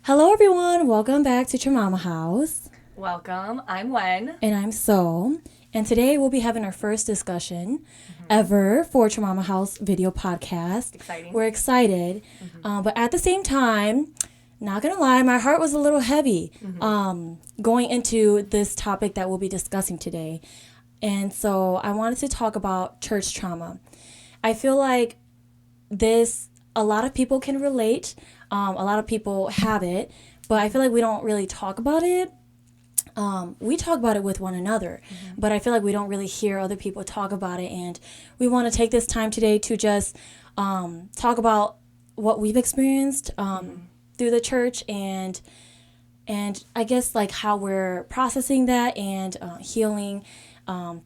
Hello, everyone. Welcome back to Your Mama House. Welcome. I'm Wen. And I'm So. And today we'll be having our first discussion ever for Your Mama House video podcast. Exciting. We're excited. But at the same time, not going to lie, my heart was a little heavy going into this topic that we'll be discussing today. And so I wanted to talk about church trauma. I feel like a lot of people can relate. A lot of people have it, but I feel like we don't really talk about it. We talk about it with one another, but I feel like we don't really hear other people talk about it. And we want to take this time today to just talk about what we've experienced through the church and I guess like how we're processing that and healing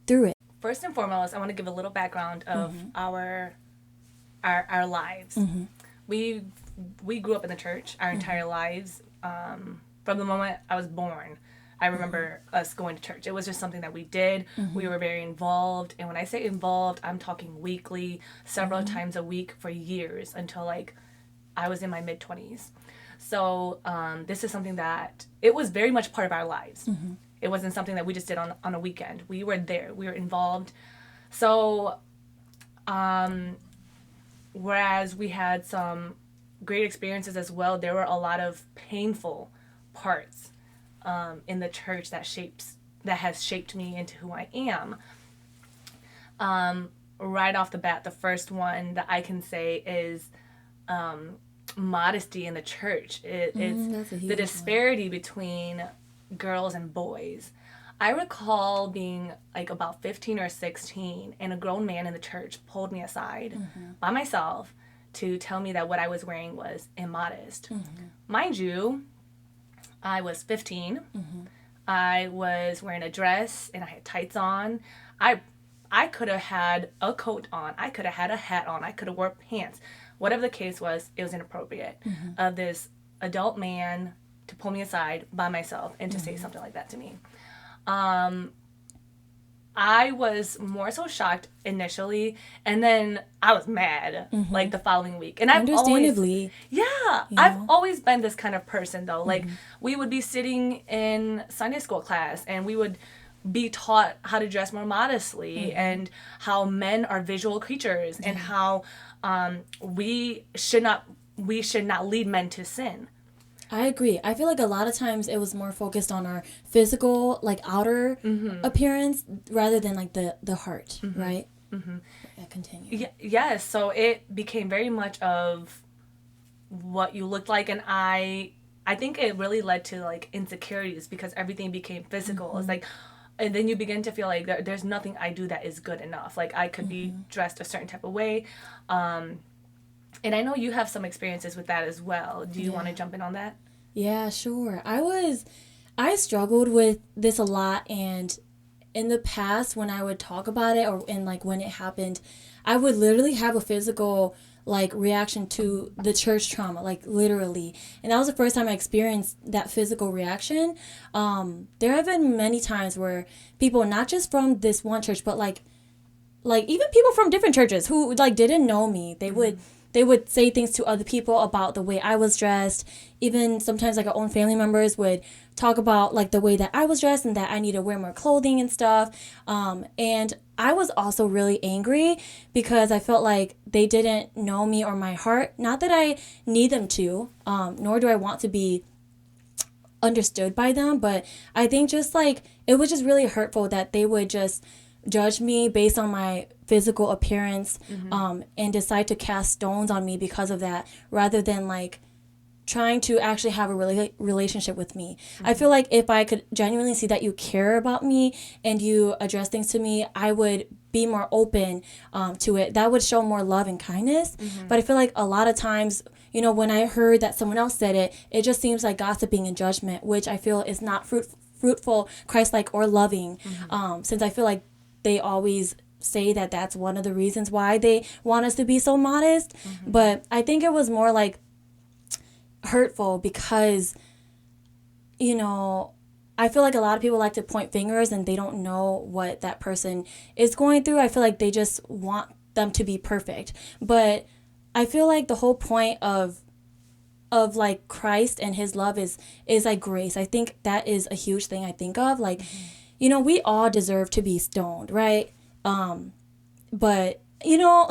through it. First and foremost, I want to give a little background of our lives. We grew up in the church our entire lives. From the moment I was born, I remember us going to church. It was just something that we did. We were very involved. And when I say involved, I'm talking weekly, several times a week for years until like I was in my mid-20s. So this is something that, it was very much part of our lives. It wasn't something that we just did on a weekend. We were there. We were involved. So whereas we had some great experiences as well, there were a lot of painful parts in the church that has shaped me into who I am. Right off the bat, the first one that I can say is modesty in the church. It's the disparity between girls and boys. I recall being like about 15 or 16 and a grown man in the church pulled me aside by myself to tell me that what I was wearing was immodest. Mind you, I was 15. I was wearing a dress and I had tights on. I could have had a coat on. I could have had a hat on. I could have wore pants. Whatever the case was, it was inappropriate of this adult man to pull me aside by myself and to say something like that to me. I was more so shocked initially, and then I was mad like the following week. And Understandably. I've always been this kind of person though. Like we would be sitting in Sunday school class and we would be taught how to dress more modestly and how men are visual creatures and how we should not lead men to sin. I agree. I feel like a lot of times it was more focused on our physical, like outer appearance rather than like the heart, right? Yeah, continue. Yes, so it became very much of what you looked like, and I think it really led to like insecurities because everything became physical. It's like, and then you begin to feel like there's nothing I do that is good enough. Like I could be dressed a certain type of way. And I know you have some experiences with that as well. Do you want to jump in on that? Yeah, sure. I struggled with this a lot, and in the past when I would talk about it when it happened, I would literally have a physical like reaction to the church trauma, like literally. And that was the first time I experienced that physical reaction. There have been many times where people, not just from this one church, but like even people from different churches who like didn't know me, they would say things to other people about the way I was dressed. Even sometimes like our own family members would talk about like the way that I was dressed and that I need to wear more clothing and stuff. And I was also really angry because I felt like they didn't know me or my heart. Not that I need them to, nor do I want to be understood by them. But I think just like it was just really hurtful that they would just judge me based on my physical appearance and decide to cast stones on me because of that rather than like trying to actually have a relationship with me. I feel like if I could genuinely see that you care about me and you address things to me, I would be more open to it. That would show more love and kindness. But I feel like a lot of times, you know, when I heard that someone else said it, it just seems like gossiping and judgment, which I feel is not fruitful, Christ-like, or loving. Since I feel like they always say that that's one of the reasons why they want us to be so modest. But I think it was more like hurtful because, you know, I feel like a lot of people like to point fingers and they don't know what that person is going through. I feel like they just want them to be perfect. But I feel like the whole point of of like Christ and his love is like grace. I think that is a huge thing I think of. Like, you know, we all deserve to be stoned, right? But you know,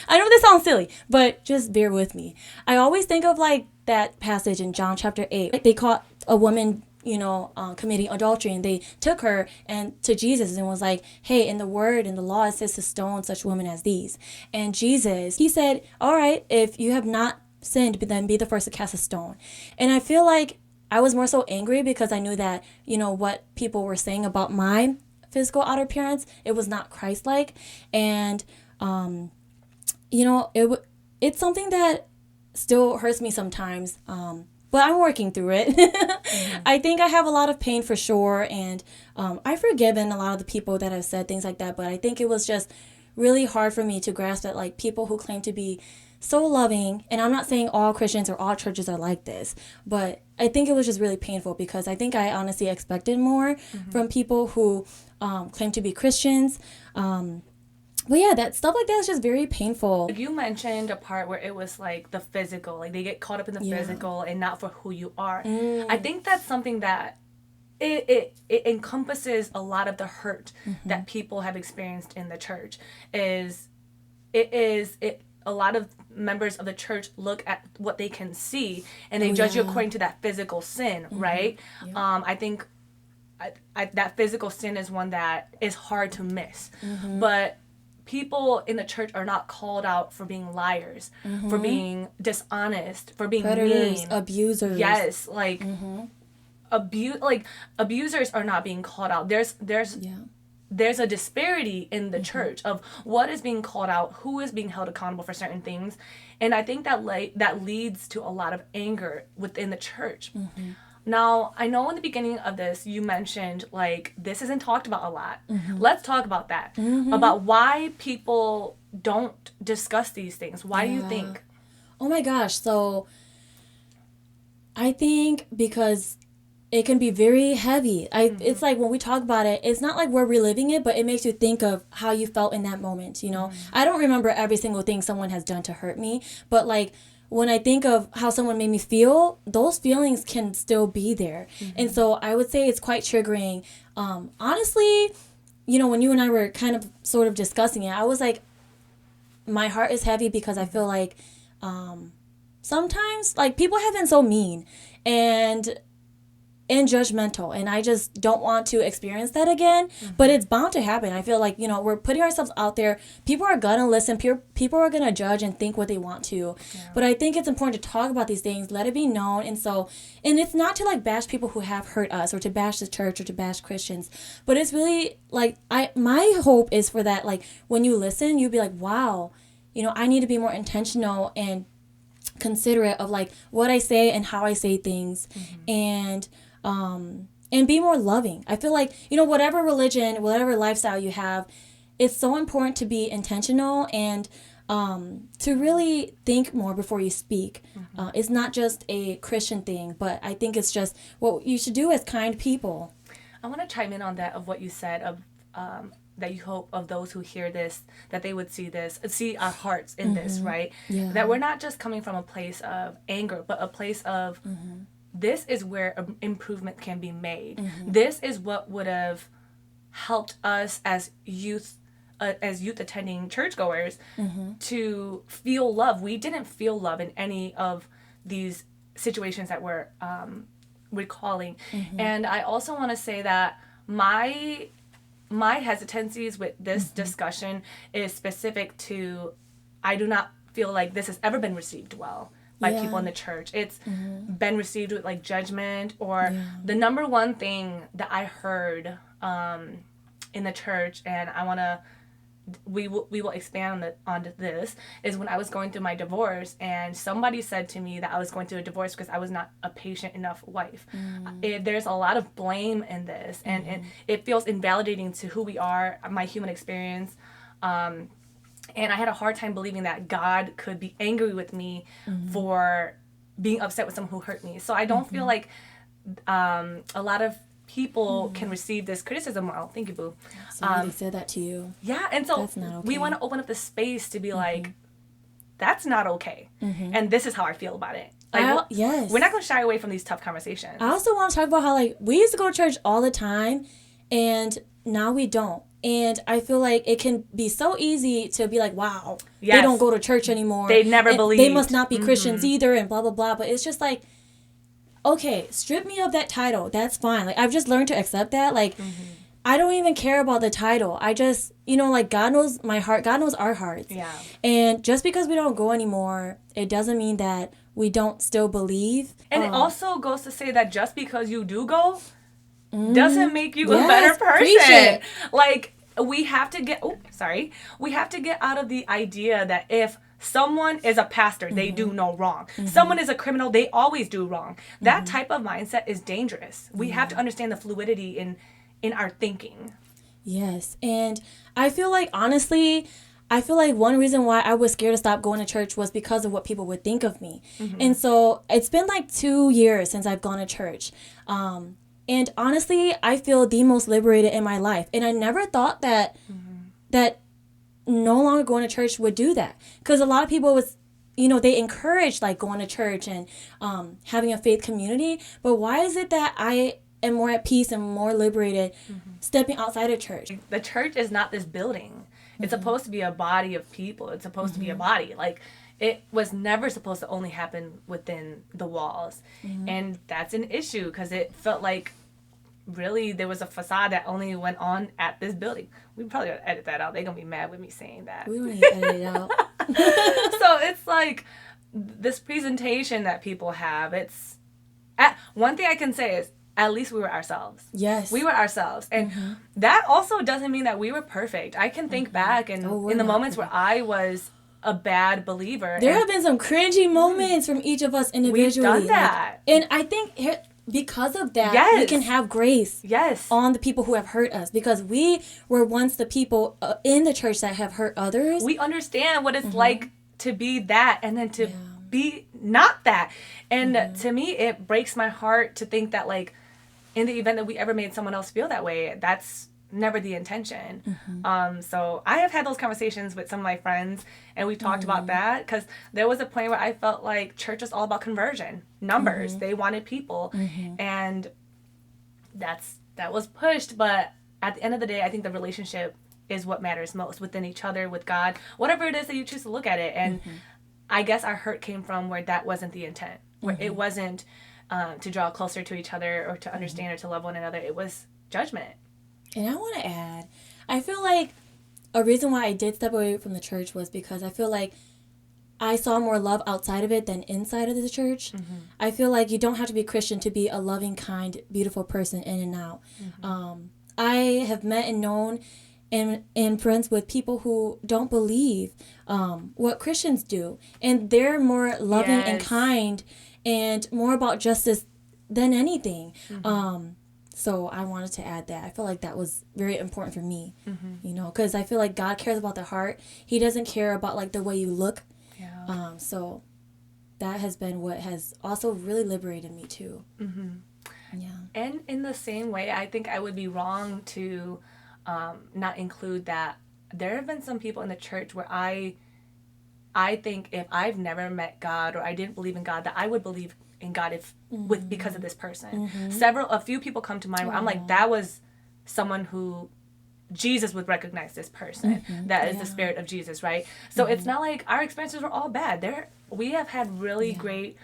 I know this sounds silly, but just bear with me. I always think of like that passage in John chapter 8. Like, they caught a woman, you know, committing adultery, and they took her and to Jesus and was like, hey, in the word, in the law, it says to stone such women as these. And Jesus, he said, all right, if you have not sinned, then be the first to cast a stone. And I feel like I was more so angry because I knew that, you know, what people were saying about my physical outer appearance, it was not Christ-like. And you know, it's something that still hurts me sometimes, but I'm working through it. I think I have a lot of pain for sure, and I've forgiven a lot of the people that have said things like that, but I think it was just really hard for me to grasp that, like, people who claim to be so loving, and I'm not saying all Christians or all churches are like this, but I think it was just really painful because I think I honestly expected more from people who claim to be Christians. But yeah, that stuff like that is just very painful. You mentioned a part where it was like the physical, like they get caught up in the physical and not for who you are. I think that's something that it encompasses a lot of the hurt that people have experienced in the church. A lot of members of the church look at what they can see and they judge you according to that physical sin, right? Yeah. I think that physical sin is one that is hard to miss, but people in the church are not called out for being liars, for being dishonest, for being predators, mean, abusers. Yes, like abusers are not being called out. There's a disparity in the church of what is being called out, who is being held accountable for certain things, and I think that leads to a lot of anger within the church. Now, I know in the beginning of this, you mentioned, like, this isn't talked about a lot. Let's talk about that. About why people don't discuss these things. Why do you think? Oh my gosh. So, I think because it can be very heavy. It's like when we talk about it, it's not like we're reliving it, but it makes you think of how you felt in that moment, you know? I don't remember every single thing someone has done to hurt me, but like, when I think of how someone made me feel, those feelings can still be there. And so I would say it's quite triggering. Honestly, you know, when you and I were kind of sort of discussing it, I was like, my heart is heavy because I feel like sometimes, like, people have been so mean and judgmental, and I just don't want to experience that again. But it's bound to happen. I feel like, you know, we're putting ourselves out there. People are gonna listen. People are gonna judge and think what they want to. But I think it's important to talk about these things, let it be known. And it's not to like bash people who have hurt us or to bash the church or to bash Christians, but it's really like my hope is for that, like, when you listen, you'll be like, wow, you know, I need to be more intentional and considerate of like what I say and how I say things, and be more loving. I feel like, you know, whatever religion, whatever lifestyle you have, it's so important to be intentional and to really think more before you speak. It's not just a Christian thing, but I think it's just what you should do as kind people. I want to chime in on that, of what you said, of that you hope of those who hear this, that they would see our hearts in this, right? Yeah. That we're not just coming from a place of anger, but a place of this is where improvement can be made. This is what would have helped us as youth attending churchgoers to feel love. We didn't feel love in any of these situations that we're recalling. And I also want to say that my hesitancies with this discussion is specific to, I do not feel like this has ever been received well by people in the church. It's been received with like judgment, or the number one thing that I heard in the church, and I want to, we will expand on this, is when I was going through my divorce, and somebody said to me that I was going through a divorce because I was not a patient enough wife. There's a lot of blame in this, and it feels invalidating to who we are, my human experience. And I had a hard time believing that God could be angry with me for being upset with someone who hurt me. So I don't feel like a lot of people can receive this criticism well. Thank you, boo. Somebody said that to you. Yeah, and so that's not okay. We want to open up the space to be like, that's not okay. And this is how I feel about it. Yes. We're not going to shy away from these tough conversations. I also want to talk about how, like, we used to go to church all the time, and now we don't. And I feel like it can be so easy to be like, wow, yes, they don't go to church anymore. They never believed. They must not be Christians either, and blah, blah, blah. But it's just like, okay, strip me of that title. That's fine. Like, I've just learned to accept that. Like, I don't even care about the title. I just, like, God knows my heart. God knows our hearts. Yeah. And just because we don't go anymore, it doesn't mean that we don't still believe. And it also goes to say that just because you do go doesn't make you a better person. Like, we have to get out of the idea that if someone is a pastor, they do no wrong. Someone is a criminal, they always do wrong. That type of mindset is dangerous. We have to understand the fluidity in our thinking. Yes. And I feel like, honestly, one reason why I was scared to stop going to church was because of what people would think of me. And so it's been like 2 years since I've gone to church. And honestly, I feel the most liberated in my life. And I never thought that no longer going to church would do that. Because a lot of people they encourage like going to church and having a faith community. But why is it that I am more at peace and more liberated stepping outside of church? The church is not this building. It's supposed to be a body of people. It's supposed to be a body. Like, it was never supposed to only happen within the walls. And that's an issue because it felt like really there was a facade that only went on at this building. We probably gotta edit that out. They're going to be mad with me saying that. We want to edit it out. So it's like this presentation that people have. One thing I can say is at least we were ourselves. Yes. We were ourselves. And that also doesn't mean that we were perfect. I can think back and in the moments where I was a bad believer. There have been some cringy moments from each of us individually. We've done that. And I think because of that, we can have grace on the people who have hurt us. Because we were once the people in the church that have hurt others. We understand what it's like to be that and then to be not that. And to me, it breaks my heart to think that, like, in the event that we ever made someone else feel that way, that's never the intention. So I have had those conversations with some of my friends, and we've talked about that, because there was a point where I felt like church was all about conversion, numbers. They wanted people, and that was pushed. But at the end of the day, I think the relationship is what matters most within each other, with God, whatever it is that you choose to look at it. And I guess our hurt came from where that wasn't the intent, where it wasn't to draw closer to each other or to understand or to love one another. It was judgment. And I want to add, I feel like a reason why I did step away from the church was because I feel like I saw more love outside of it than inside of the church. I feel like you don't have to be Christian to be a loving, kind, beautiful person in and out. I have met and known and friends with people who don't believe what Christians do. And they're more loving and kind and more about justice than anything. So I wanted to add that. I feel like that was very important for me, because I feel like God cares about the heart. He doesn't care about, like, the way you look. So that has been what has also really liberated me too. Yeah. And in the same way, I think I would be wrong to not include that there have been some people in the church where I think if I've never met God or I didn't believe in God, that I would believe in God because of this person. A few people come to mind where I'm like, that was someone who Jesus would recognize this person. That is the spirit of Jesus, right? So it's not like our experiences were all bad. We have had really great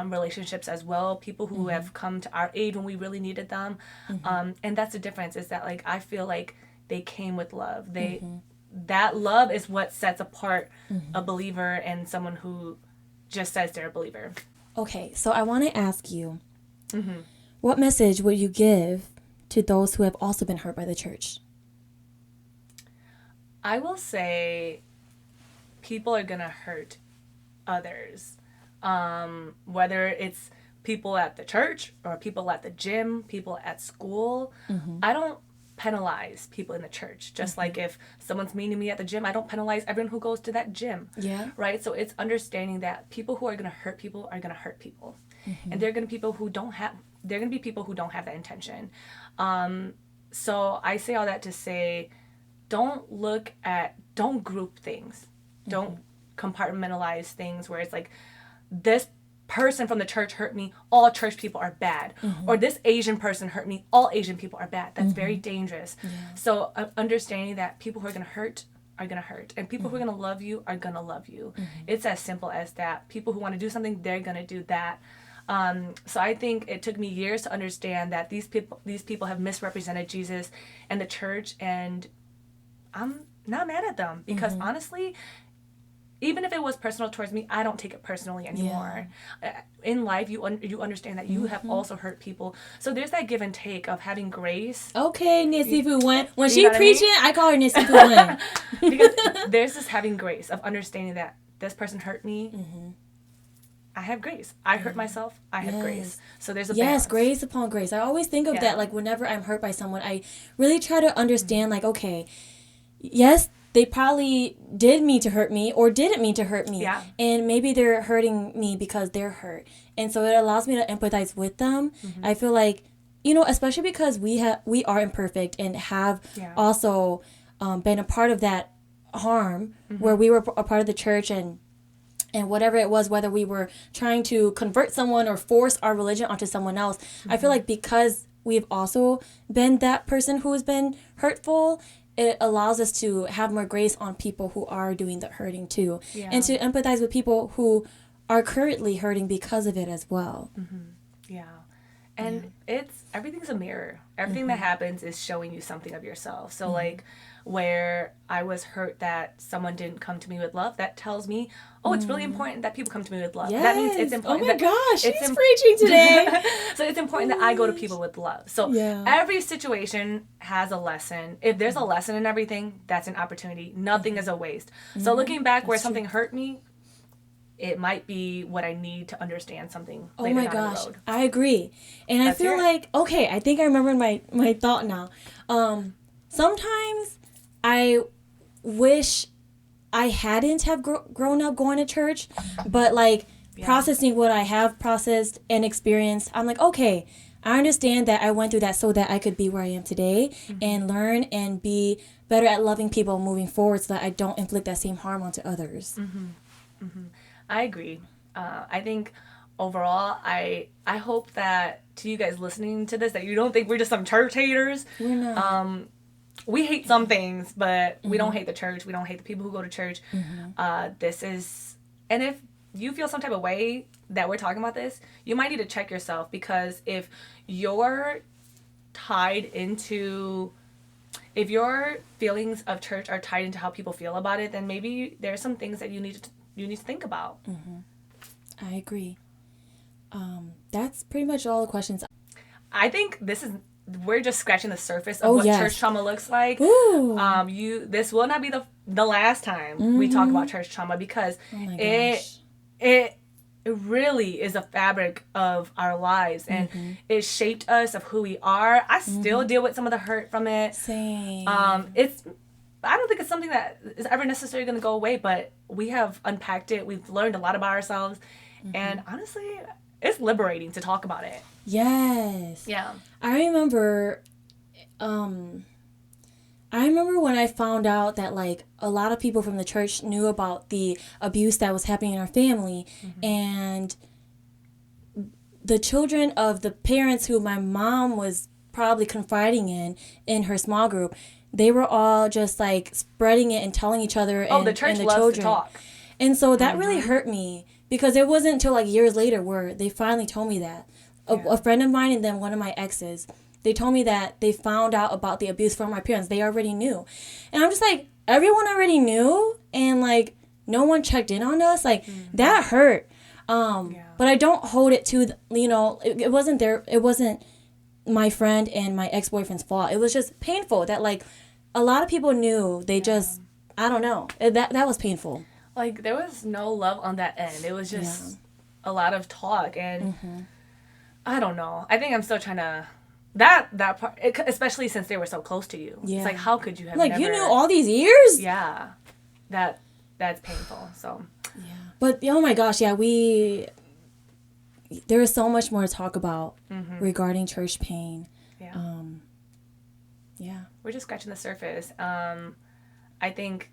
relationships as well. People who have come to our aid when we really needed them. And that's the difference, is that, like, I feel like they came with love. That love is what sets apart a believer and someone who just says they're a believer. Okay, so I want to ask you, what message would you give to those who have also been hurt by the church? I will say people are going to hurt others, whether it's people at the church or people at the gym, people at school. I don't penalize people in the church. Just like if someone's mean to me at the gym, I don't penalize everyone who goes to that gym. Right? So it's understanding that people who are going to hurt people are going to hurt people. And there are going to be people who don't have that intention. So I say all that to say, don't group things. Don't compartmentalize things where it's like, this person from the church hurt me, all church people are bad. Or this Asian person hurt me, all Asian people are bad. That's very dangerous. Yeah. So understanding that people who are going to hurt are going to hurt. And people who are going to love you are going to love you. It's as simple as that. People who want to do something, they're going to do that. So I think it took me years to understand that these people have misrepresented Jesus and the church, and I'm not mad at them because honestly, even if it was personal towards me, I don't take it personally anymore. Yeah. In life, you understand that you have also hurt people. So there's that give and take of having grace. Okay, Nissy Fu Wen. When she preaching, I call her Nissy Fu Wen. Because there's this having grace of understanding that this person hurt me. I have grace. I hurt myself. I have grace. So there's a balance. Grace upon grace. I always think of that, like, whenever I'm hurt by someone, I really try to understand, like, okay, yes, they probably did mean to hurt me or didn't mean to hurt me. Yeah. And maybe they're hurting me because they're hurt. And so it allows me to empathize with them. I feel like, you know, especially because we are imperfect and have also been a part of that harm where we were a part of the church and whatever it was, whether we were trying to convert someone or force our religion onto someone else. I feel like because we've also been that person who has been hurtful, it allows us to have more grace on people who are doing the hurting too. Yeah. And to empathize with people who are currently hurting because of it as well. Yeah. And everything's a mirror. Everything that happens is showing you something of yourself. So like where I was hurt that someone didn't come to me with love, that tells me, oh, it's really important that people come to me with love. Yes. That means it's important. Oh my gosh, she's preaching today. So it's important that I go to people with love. So every situation has a lesson. If there's a lesson in everything, that's an opportunity. Nothing is a waste. So looking back where something hurt me, it might be what I need to understand something later down the road. I agree. And I feel like, okay, I think I remember my thought now. Sometimes I wish I hadn't have grown up going to church, but like processing what I have processed and experienced, I'm like, okay, I understand that I went through that so that I could be where I am today and learn and be better at loving people moving forward so that I don't inflict that same harm onto others. I agree. I think overall, I hope that to you guys listening to this, that you don't think we're just some church haters. We're not. We hate some things, but we don't hate the church. We don't hate the people who go to church. And if you feel some type of way that we're talking about this, you might need to check yourself, because if your feelings of church are tied into how people feel about it, then maybe there's some things that you need to think about. I agree. That's pretty much all the questions. I think we're just scratching the surface of what church trauma looks like. Ooh. This will not be the last time we talk about church trauma, because it really is a fabric of our lives, and it shaped us of who we are. I still deal with some of the hurt from it. Same. I don't think it's something that is ever necessarily going to go away, but we have unpacked it. We've learned a lot about ourselves, and honestly, it's liberating to talk about it. Yes. Yeah. I remember when I found out that, like, a lot of people from the church knew about the abuse that was happening in our family, and the children of the parents who my mom was probably confiding in her small group, they were all just, like, spreading it and telling each other and the church and the loves children. To talk. And so that really hurt me, because it wasn't until, like, years later where they finally told me that. A friend of mine and then one of my exes, they told me that they found out about the abuse from my parents. They already knew. And I'm just like, everyone already knew, and, like, no one checked in on us. Like, that hurt. But I don't hold it to, it wasn't my friend and my ex-boyfriend's fault. It was just painful that, like, a lot of people knew. They just, I don't know. That was painful. Like, there was no love on that end. It was just a lot of talk, and I don't know. I think I'm still trying to... That part, especially since they were so close to you. Yeah. It's like, how could you have you knew all these years? Yeah. That's painful, so... Yeah. But, oh my gosh, there is so much more to talk about regarding church pain. Yeah. We're just scratching the surface. I think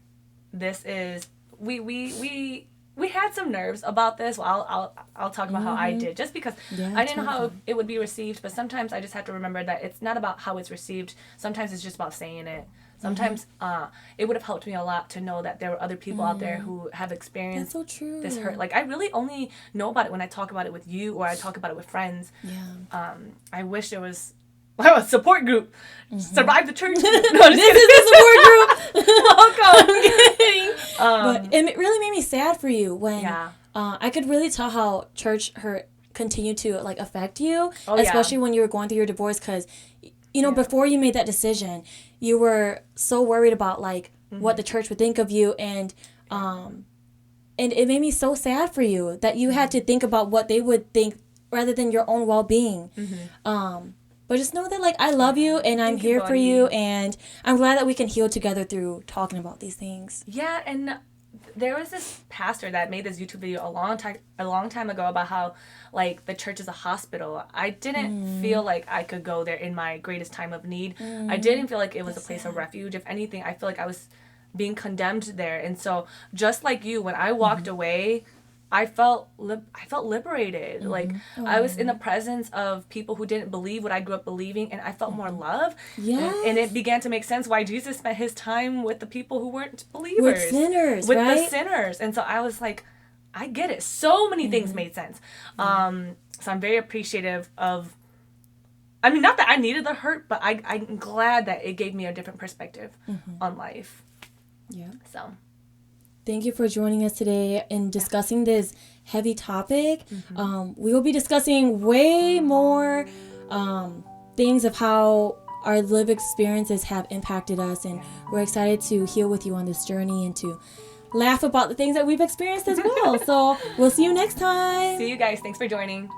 this is... We we had some nerves about this. Well, I'll talk about how I did, just because I didn't know how it would be received. But sometimes I just have to remember that it's not about how it's received. Sometimes it's just about saying it. Sometimes it would have helped me a lot to know that there were other people out there who have experienced this hurt. Like, I really only know about it when I talk about it with you or I talk about it with friends. Yeah. I wish there was a support group. Survive the church. No, this is the support group. Welcome. But it really made me sad for you when I could really tell how church hurt continued to like affect you, especially when you were going through your divorce, because you know before you made that decision you were so worried about like what the church would think of you, and it made me so sad for you that you had to think about what they would think rather than your own well-being. But just know that, like, I love you, and I'm here for you, and I'm glad that we can heal together through talking about these things. Yeah, and there was this pastor that made this YouTube video a long time ago about how, like, the church is a hospital. I didn't feel like I could go there in my greatest time of need. I didn't feel like it was a place of refuge. If anything, I feel like I was being condemned there. And so, just like you, when I walked away, I felt liberated. Like, I was in the presence of people who didn't believe what I grew up believing, and I felt more love. Yes. And it began to make sense why Jesus spent his time with the people who weren't believers. With sinners, With right? the sinners. And so I was like, I get it. So many things made sense. So I'm very appreciative of, I mean, not that I needed the hurt, but I'm glad that it gave me a different perspective on life. Yeah. So. Thank you for joining us today in discussing this heavy topic. We will be discussing way more things of how our lived experiences have impacted us, and we're excited to heal with you on this journey and to laugh about the things that we've experienced as well. So we'll see you next time. See you guys. Thanks for joining.